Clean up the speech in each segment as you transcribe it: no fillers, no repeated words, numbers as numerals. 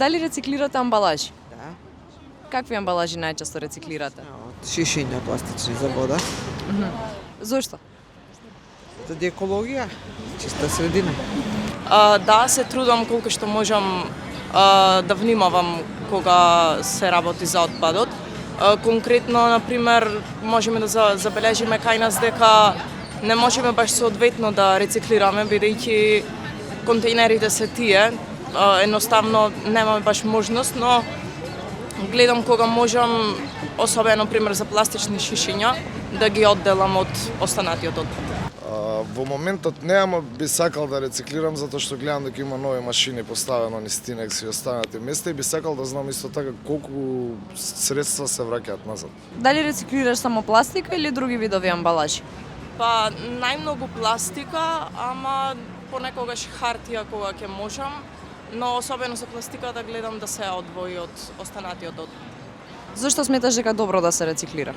Дали рециклирате амбалажи? Да. Какви амбалажи најчесто рециклирате? Од шишиња пластични за вода. Зошто? Заради екологија, чиста средина. Да, се трудам колку што можам да внимавам кога се работи за отпадот. Конкретно, например, можеме да забележиме кај нас дека не можеме баш соодветно да рециклираме, бидејќи контейнерите се тие. Едноставно немаме баш можност, но гледам кога можам, особено пример за пластични шишиња, да ги одделам од останатиот отпад. Во моментот неама би сакал да рециклирам затоа што гледам дека има нови машини поставено низ Тинекс и останати места и би сакал да знам исто така колку средства се враќаат назад. Дали рециклираш само пластика или други видови амбалажи? Па најмногу пластика, ама понекогаш хартија кога ќе можам, но особено за пластиката гледам да се одвои од останатиот отпад. Зошто сметаш дека е добро да се рециклира?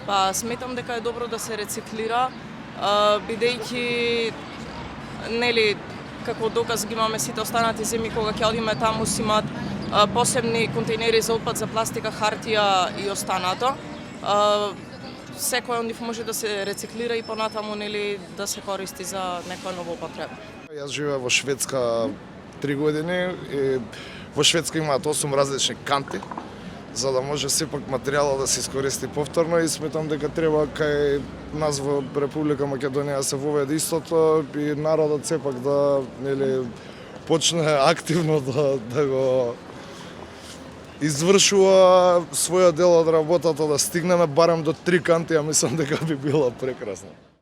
Па сметам дека е добро да се рециклира, бидејќи нели како доказ ги имаме сите останати земји кога ќе одиме таму си имаат посебни контейнери за отпад за пластика, хартија и останато. Секој од нив може да се рециклира и понатаму нели да се користи за некоја нова употреба. Јас живеам во Шведска 3 години и во Шведска имаат 8 различни канти за да може сепак материјалот да се искористи повторно и сметам дека треба кај нас во Република Македонија да се воведе истото и народот сепак да нели почне активно да го извршува својот дел од работата, да стигнеме барем до 3 канти, а мислам дека би било прекрасно.